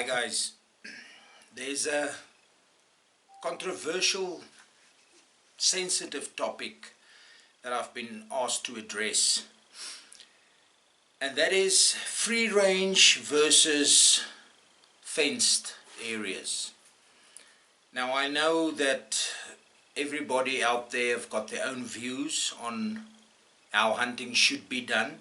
guys, there's a controversial, sensitive topic that I've been asked to address, and that is free range versus fenced areas. Now I know that everybody out there have got their own views on how hunting should be done.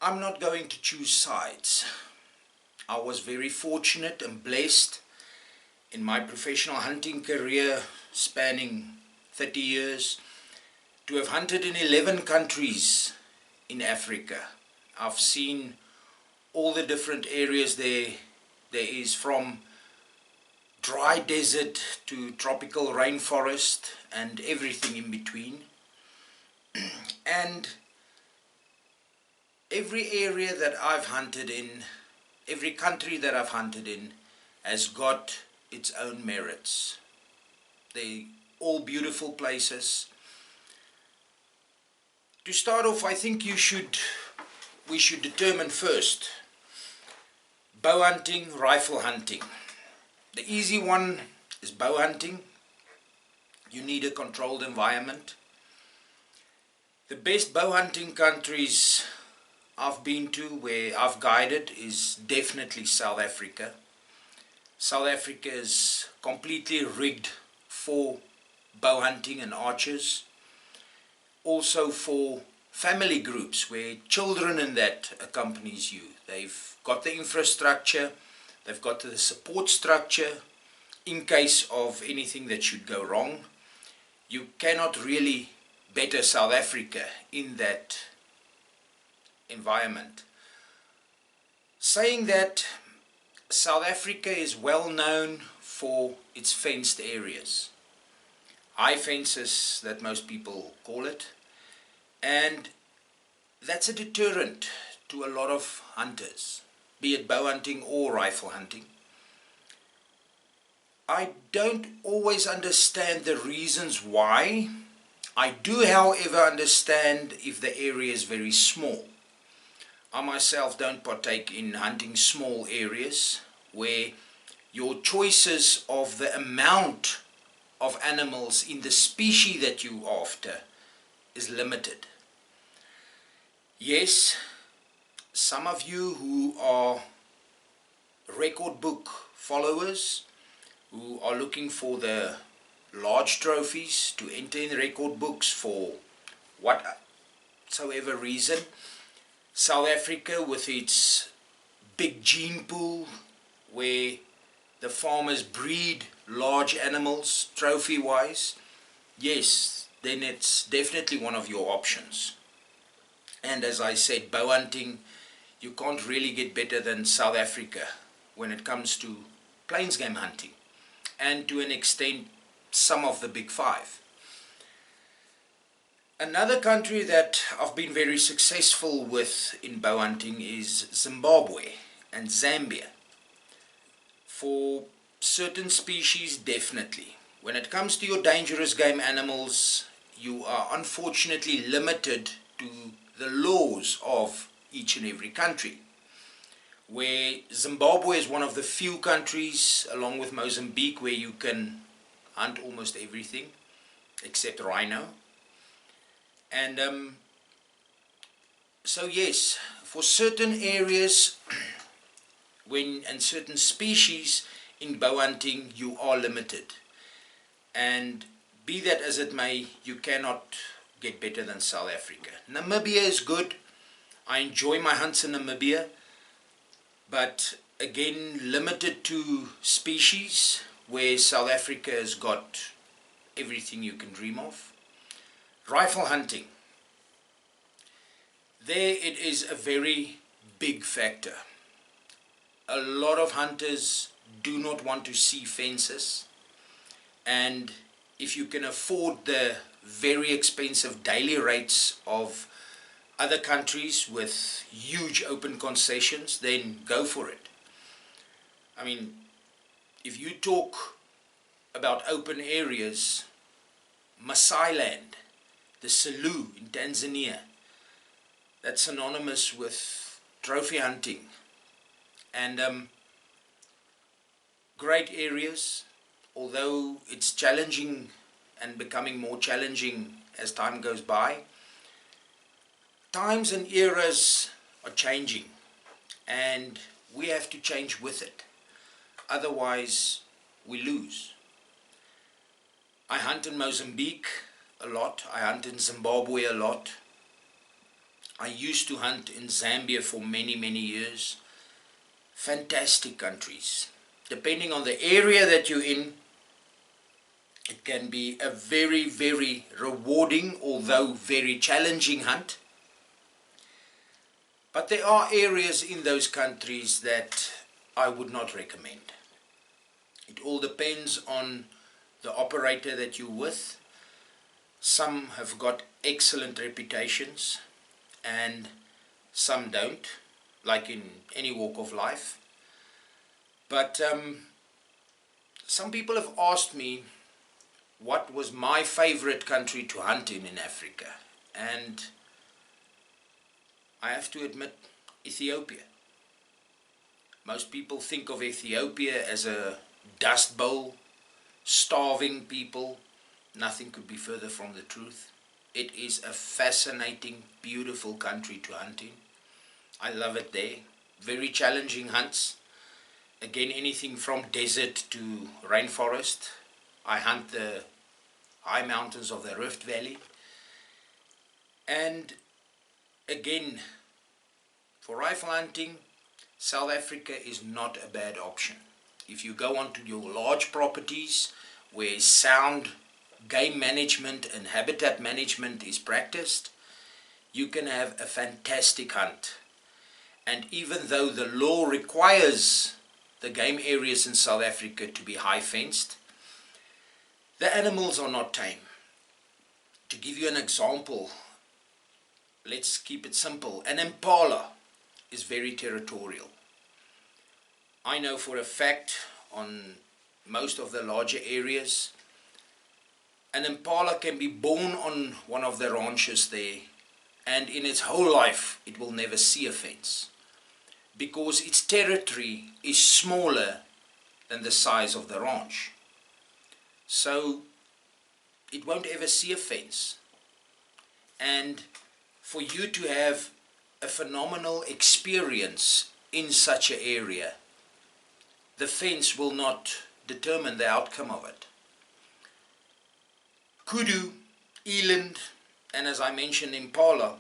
I'm not going to choose sides. I was very fortunate and blessed in my professional hunting career spanning 30 years to have hunted in 11 countries in Africa. I've seen all the different areas there is, from dry desert to tropical rainforest and everything in between. And every area that I've hunted in, every country that I've hunted in has got its own merits. They're all beautiful places. To start off, I think we should determine first bow hunting, rifle hunting. The easy one is bow hunting. You need a controlled environment. The best bow hunting countries I've been to, where I've guided, is definitely South Africa. South Africa is completely rigged for bow hunting and archers. Also for family groups where children in that accompanies you. They've got the infrastructure, they've got the support structure in case of anything that should go wrong. You cannot really better South Africa in that environment. Saying that, South Africa is well known for its fenced areas. High fences that most people call it. And that's a deterrent to a lot of hunters, be it bow hunting or rifle hunting. I don't always understand the reasons why. I do, however, understand if the area is very small. I myself don't partake in hunting small areas where your choices of the amount of animals in the species that you're after is limited. Yes, some of you who are record book followers, who are looking for the large trophies to enter in record books for whatsoever reason, South Africa with its big gene pool where the farmers breed large animals trophy wise, yes, then it's definitely one of your options. And as I said, bow hunting, you can't really get better than South Africa when it comes to plains game hunting, and to an extent some of the big five. Another country that I've been very successful with in bow hunting is Zimbabwe and Zambia. For certain species, definitely. When it comes to your dangerous game animals, you are unfortunately limited to the laws of each and every country. Where Zimbabwe is one of the few countries, along with Mozambique, where you can hunt almost everything except rhino. And so yes, for certain areas and certain species in bow hunting, you are limited. And be that as it may, you cannot get better than South Africa. Namibia is good. I enjoy my hunts in Namibia, but again limited to species, where South Africa has got everything you can dream of. Rifle hunting. There it is a very big factor. A lot of hunters do not want to see fences, and if you can afford the very expensive daily rates of other countries with huge open concessions, then go for it. I mean, if you talk about open areas, Maasai land, the Selous in Tanzania, that's synonymous with trophy hunting. And great areas, although it's challenging and becoming more challenging as time goes by. Times and eras are changing, and we have to change with it. Otherwise, we lose. I hunt in Mozambique a lot. I hunt in Zimbabwe a lot. I used to hunt in Zambia for many, many years. Fantastic countries. Depending on the area that you're in, it can be a very, very rewarding, although very challenging hunt. But there are areas in those countries that I would not recommend. It all depends on the operator that you're with. Some have got excellent reputations and some don't, like in any walk of life. But some people have asked me what was my favorite country to hunt in Africa, and I have to admit, Ethiopia. Most people think of Ethiopia as a dust bowl, starving people. Nothing could be further from the truth. It is a fascinating, beautiful country to hunt in. I love it there. Very challenging hunts. Again, anything from desert to rainforest. I hunt the high mountains of the Rift Valley. And again, for rifle hunting, South Africa is not a bad option. If you go onto your large properties where sound game management and habitat management is practiced, you can have a fantastic hunt. And even though the law requires the game areas in South Africa to be high fenced, the animals are not tame. To give you an example, let's keep it simple. An impala is very territorial. I know for a fact on most of the larger areas, an impala can be born on one of the ranches there, and in its whole life it will never see a fence, because its territory is smaller than the size of the ranch. So it won't ever see a fence. And for you to have a phenomenal experience in such an area, the fence will not determine the outcome of it. Kudu, eland, and as I mentioned, impala,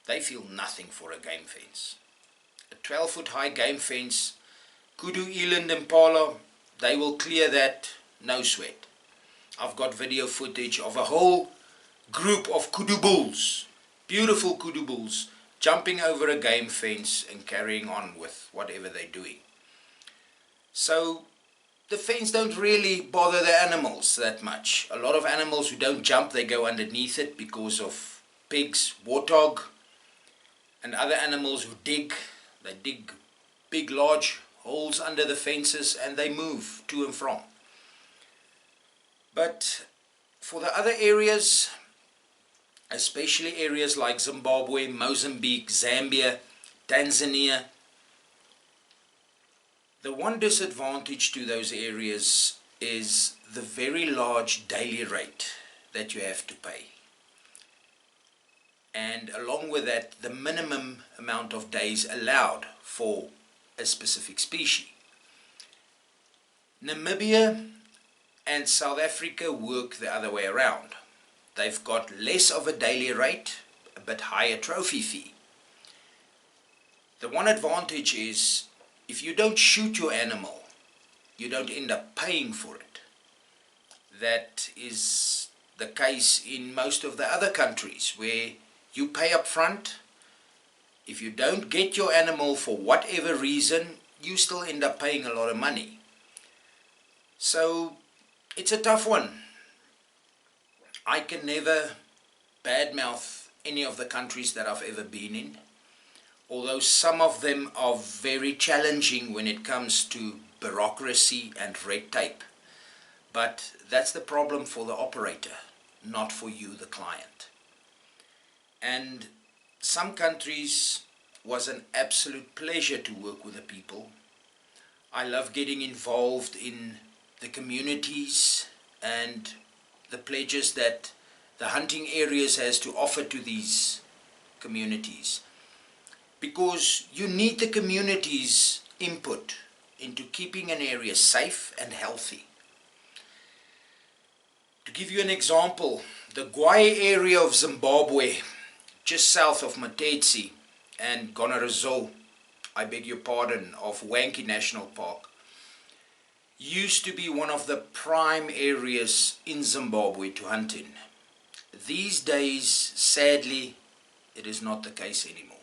they feel nothing for a game fence. A 12-foot high game fence, kudu, eland, impala, they will clear that, no sweat. I've got video footage of a whole group of kudu bulls, beautiful kudu bulls, jumping over a game fence and carrying on with whatever they're doing. So the fence don't really bother the animals that much. A lot of animals who don't jump, they go underneath it because of pigs, warthog, and other animals who dig. They dig big, large holes under the fences and they move to and from. But for the other areas, especially areas like Zimbabwe, Mozambique, Zambia, Tanzania, the one disadvantage to those areas is the very large daily rate that you have to pay. And along with that, the minimum amount of days allowed for a specific species. Namibia and South Africa work the other way around. They've got less of a daily rate, but higher trophy fee. The one advantage is, if you don't shoot your animal, you don't end up paying for it. That is the case in most of the other countries where you pay up front. If you don't get your animal for whatever reason, you still end up paying a lot of money. So it's a tough one. I can never badmouth any of the countries that I've ever been in, although some of them are very challenging when it comes to bureaucracy and red tape. But that's the problem for the operator, not for you, the client. And some countries was an absolute pleasure to work with the people. I love getting involved in the communities and the pledges that the hunting areas has to offer to these communities, because you need the community's input into keeping an area safe and healthy. To give you an example, the Gwai area of Zimbabwe, just south of Matetse and Gonarezo, I beg your pardon, of Wankie National Park, used to be one of the prime areas in Zimbabwe to hunt in. These days, sadly, it is not the case anymore.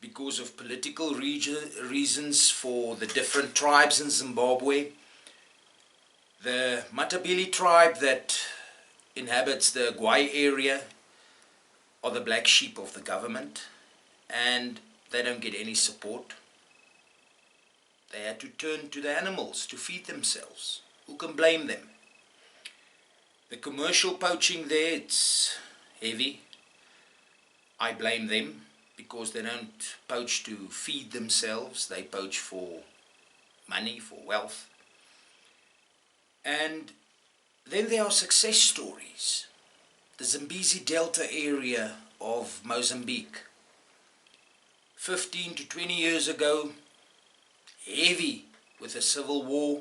Because of political reasons for the different tribes in Zimbabwe, the Matabele tribe that inhabits the Gwai area are the black sheep of the government, and they don't get any support. They had to turn to the animals to feed themselves. Who can blame them? The commercial poaching there, it's heavy. I blame them, because they don't poach to feed themselves. They poach for money, for wealth. And then there are success stories. The Zambezi Delta area of Mozambique, 15 to 20 years ago, heavy with a civil war.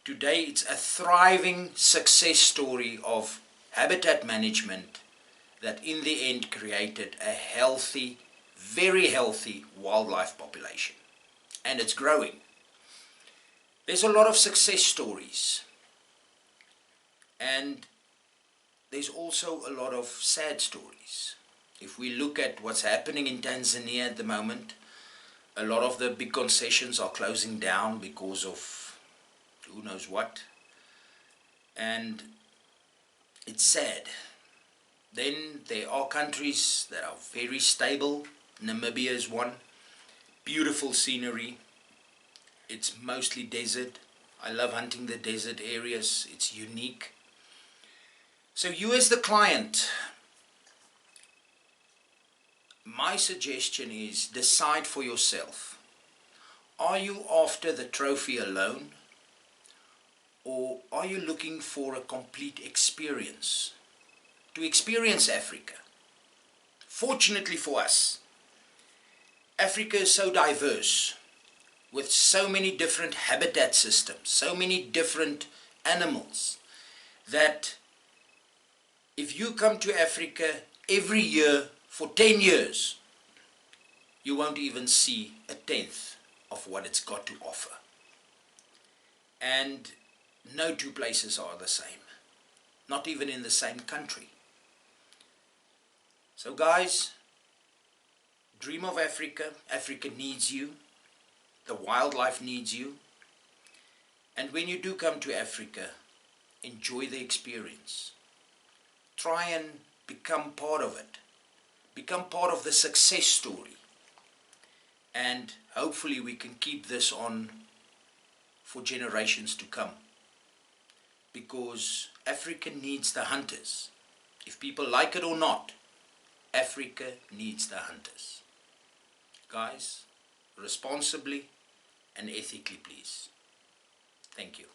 Today it's a thriving success story of habitat management that in the end created a healthy, very healthy wildlife population. And it's growing. There's a lot of success stories. And there's also a lot of sad stories. If we look at what's happening in Tanzania at the moment, a lot of the big concessions are closing down because of who knows what. And it's sad. Then there are countries that are very stable. Namibia is one. Beautiful scenery. It's mostly desert. I love hunting the desert areas. It's unique. So you as the client, my suggestion is decide for yourself. Are you after the trophy alone, or are you looking for a complete experience? To experience Africa. Fortunately for us, Africa is so diverse, with so many different habitat systems, so many different animals, that if you come to Africa every year for 10 years, you won't even see a tenth of what it's got to offer. And no two places are the same, not even in the same country. So guys, dream of Africa. Africa needs you. The wildlife needs you. And when you do come to Africa, enjoy the experience. Try and become part of it. Become part of the success story. And hopefully we can keep this on for generations to come. Because Africa needs the hunters. If people like it or not, Africa needs the hunters. Guys, responsibly and ethically, please. Thank you.